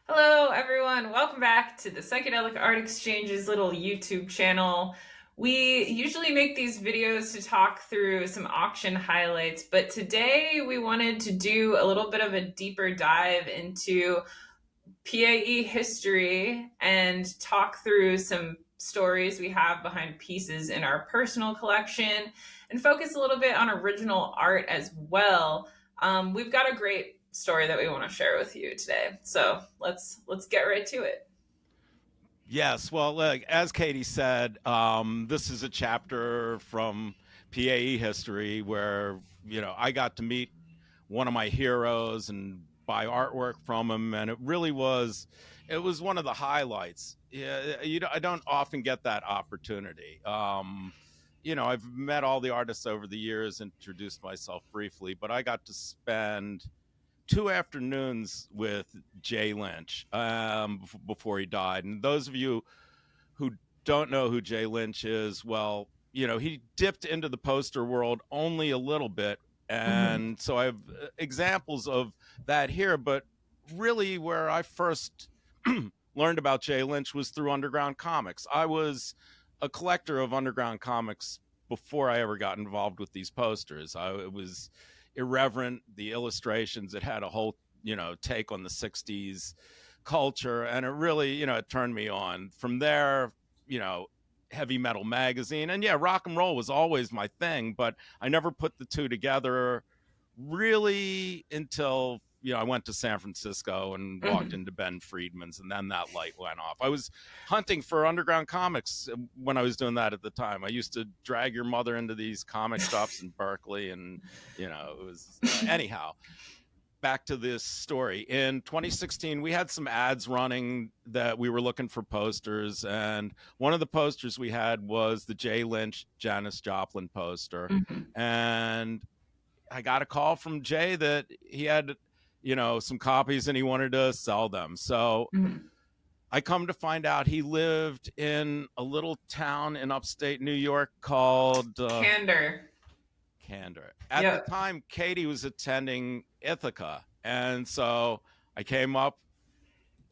Hello, everyone. Welcome back to the Psychedelic Art Exchange's little YouTube channel. We usually make these videos to talk through some auction highlights, but today we wanted to do a little bit of a deeper dive into PAE history and talk through some stories we have behind pieces in our personal collection and focus a little bit on original art as well. We've got a great story that we want to share with you today. So let's get right to it. Yes, well, like, as Katie said, this is a chapter from PAE history where I got to meet one of my heroes and buy artwork from him, and it was one of the highlights. Yeah, I don't often get that opportunity. I've met all the artists over the years, introduced myself briefly, but I got to spend 2 afternoons with Jay Lynch before he died. And those of you who don't know who Jay Lynch is, well, he dipped into the poster world only a little bit. Mm-hmm. And so I have examples of that here. But really, where I first learned about Jay Lynch was through underground comics. I was a collector of underground comics before I ever got involved with these posters. It was irreverent, the illustrations. It had a whole take on the 60s culture, and it really it turned me on. From there, you know heavy metal magazine, and yeah, rock and roll was always my thing, but I never put the two together really until I went to San Francisco and walked Mm-hmm. into Ben Friedman's, and then that light went off. I was hunting for underground comics when I was doing that at the time. I used to drag your mother into these comic shops in Berkeley, and it was anyhow. Back to this story. In 2016, we had some ads running that we were looking for posters, and one of the posters we had was the Jay Lynch Janis Joplin poster. Mm-hmm. And I got a call from Jay that he had some copies and he wanted to sell them. So Mm-hmm. I come to find out he lived in a little town in upstate New York called Candor. Candor. At the Yep. time, Katie was attending Ithaca. And so I came up,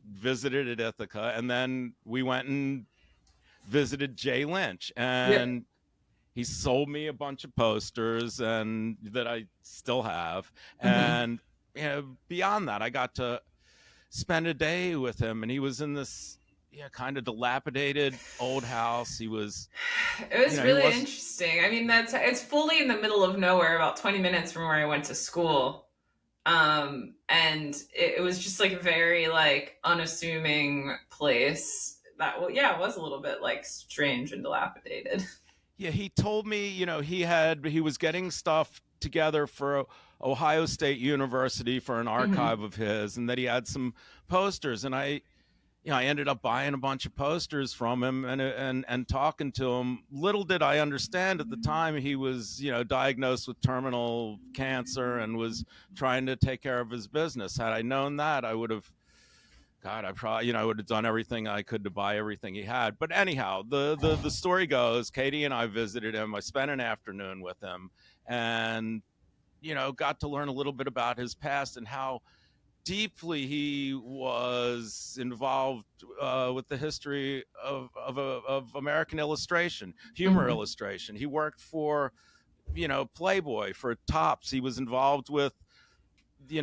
visited at Ithaca, and then we went and visited Jay Lynch. Yep. And he sold me a bunch of posters and that I still have. Mm-hmm. And beyond that, I got to spend a day with him, and he was in this kind of dilapidated old house. He was, It was he really was interesting. I mean, it's fully in the middle of nowhere, about 20 minutes from where I went to school. And it was just like a very like unassuming place that, well, yeah, it was a little bit like strange and dilapidated. Yeah, he told me, he was getting stuff together for Ohio State University for an Mm-hmm. archive of his, and that he had some posters. And I ended up buying a bunch of posters from him and talking to him. Little did I understand at the time he was, diagnosed with terminal cancer and was trying to take care of his business. Had I known that, I would have, God, I probably, I would have done everything I could to buy everything he had. But anyhow, the story goes, Katie and I visited him. I spent an afternoon with him, and got to learn a little bit about his past and how deeply he was involved with the history of American illustration, humor Mm-hmm. illustration. He worked for Playboy, for Tops. He was involved with the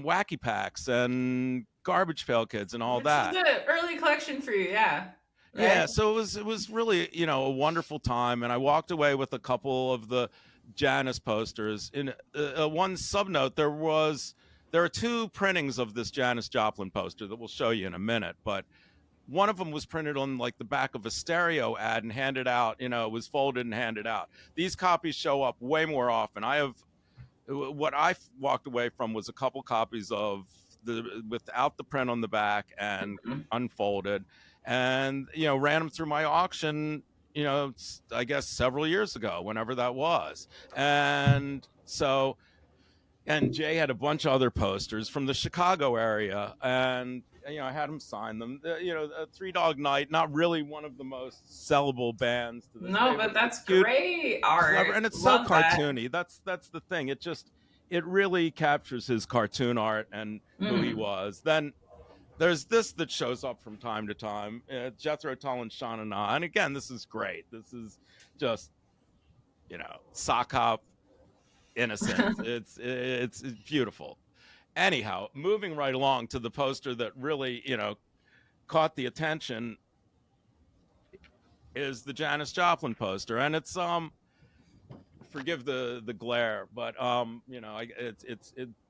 Wacky Packs and Garbage Pail Kids and all Which is that. an early collection for you, yeah. Yeah, Right? so it was really a wonderful time, and I walked away with a couple of the Janis posters. In one subnote, there are two printings of this Janis Joplin poster that we'll show you in a minute, but one of them was printed on like the back of a stereo ad and handed out. It was folded and handed out. These copies show up way more often. I have what I walked away from was a couple copies of the without the print on the back and Mm-hmm. unfolded, and ran them through my auction. I guess several years ago, whenever that was, and so. And Jay had a bunch of other posters from the Chicago area, and I had him sign them. Three Dog Night, not really one of the most sellable bands to this No, day, but but it's a that's cute, great clever, art. and it's so Love that. cartoony. That's the thing. It really captures his cartoon art and who he Mm. was. Then there's this that shows up from time to time. Jethro Tull and Shauna Na. And again, this is great. This is just, sock hop innocence. It's beautiful. Anyhow, moving right along to the poster that really, caught the attention is the Janis Joplin poster. And it's forgive the glare, but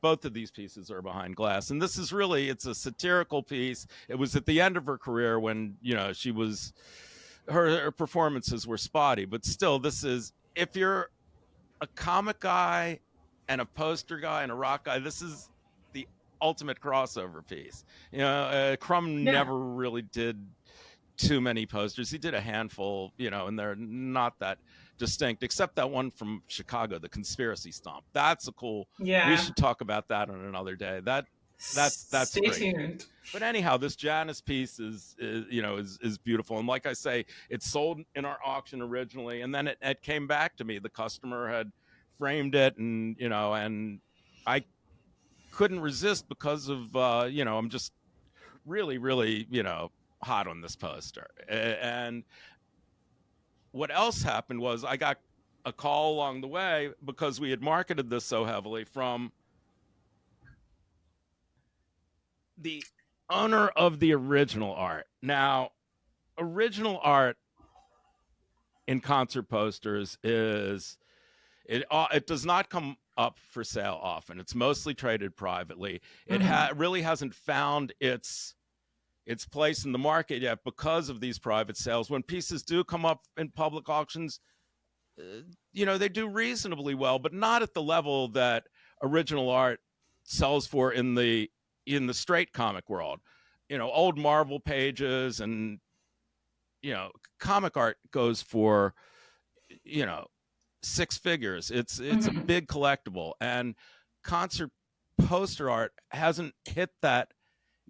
both of these pieces are behind glass, and this is really, it's a satirical piece. It was at the end of her career when she was, her performances were spotty, but still, this is, if you're a comic guy and a poster guy and a rock guy, this is the ultimate crossover piece. Crumb Yeah. never really did too many posters. He did a handful, and they're not that distinct, except that one from Chicago, the Conspiracy Stomp. That's a cool. We Yeah. should talk about that on another day. That's Stay great. tuned. But anyhow, this Janis piece is beautiful, and like I say, it sold in our auction originally, and then it came back to me. The customer had framed it, and I couldn't resist because of I'm just really, really, hot on this poster. And what else happened was I got a call along the way, because we had marketed this so heavily, from the owner of the original art. Now, original art in concert posters it does not come up for sale often. It's mostly traded privately. It really hasn't found its place in the market yet because of these private sales. When pieces do come up in public auctions, they do reasonably well, but not at the level that original art sells for in the straight comic world. Old Marvel pages and comic art goes for six figures. It's a big collectible, and concert poster art hasn't hit that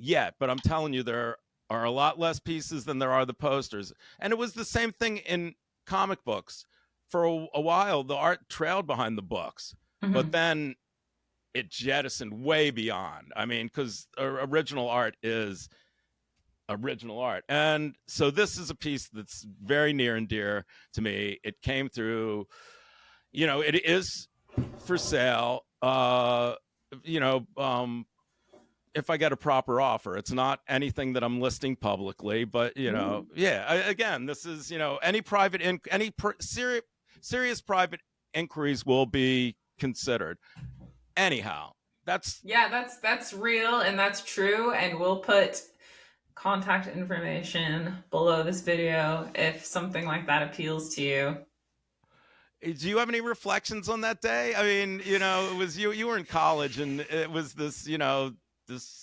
yet, but I'm telling you, there are a lot less pieces than there are the posters. And it was the same thing in comic books. For a while, the art trailed behind the books, but then it jettisoned way beyond. I mean, because original art is original art. And so this is a piece that's very near and dear to me. It came through, it is for sale. If I get a proper offer, it's not anything that I'm listing publicly, but again, this is, any private, serious private inquiries will be considered. Anyhow, that's real and that's true, and we'll put contact information below this video if something like that appeals to you. Do you have any reflections on that day? I mean, it was you were in college, and it was this,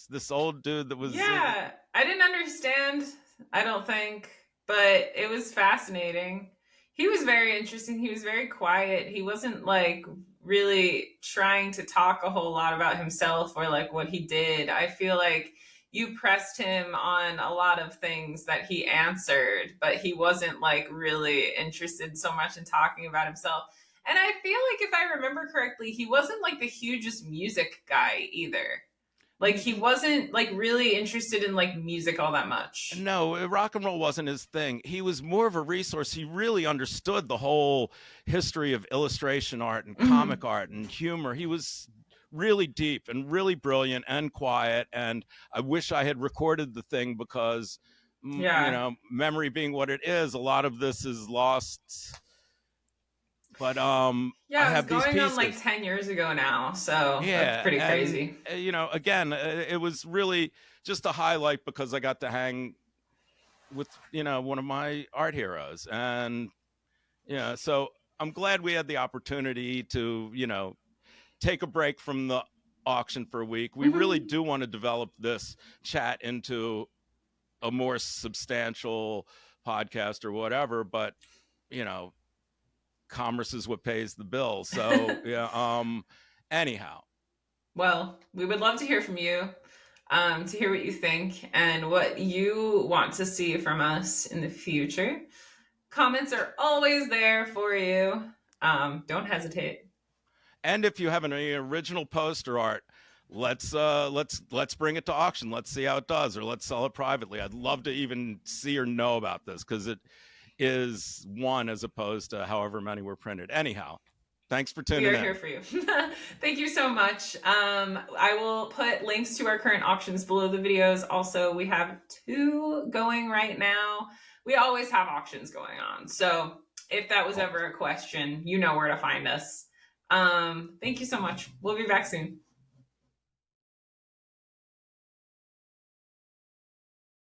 this old dude that was. Yeah, I didn't understand, I don't think, but it was fascinating. He was very interesting. He was very quiet. He wasn't like really trying to talk a whole lot about himself or like what he did. I feel like you pressed him on a lot of things that he answered, but he wasn't like really interested so much in talking about himself. And I feel like, if I remember correctly, he wasn't like the hugest music guy either. Like, he wasn't like really interested in like music all that much. No, rock and roll wasn't his thing. He was more of a resource. He really understood the whole history of illustration art and comic art and humor. He was really deep and really brilliant and quiet. And I wish I had recorded the thing, because, memory being what it is, a lot of this is lost. But I have these pieces on like 10 years ago now, so that's pretty crazy. Again, it was really just a highlight because I got to hang with one of my art heroes, and so I'm glad we had the opportunity to take a break from the auction for a week. We really do want to develop this chat into a more substantial podcast or whatever, but commerce is what pays the bills. So anyhow, well, we would love to hear from you, to hear what you think and what you want to see from us in the future. Comments are always there for you. Don't hesitate. And if you have any original poster art, let's bring it to auction. Let's see how it does, or let's sell it privately. I'd love to even see or know about this, because it is one as opposed to however many were printed. Anyhow, thanks for tuning in. We are here for you. Thank you so much. I will put links to our current auctions below the videos. Also, we have 2 going right now. We always have auctions going on. So if that was ever a question, you know where to find us. Thank you so much. We'll be back soon.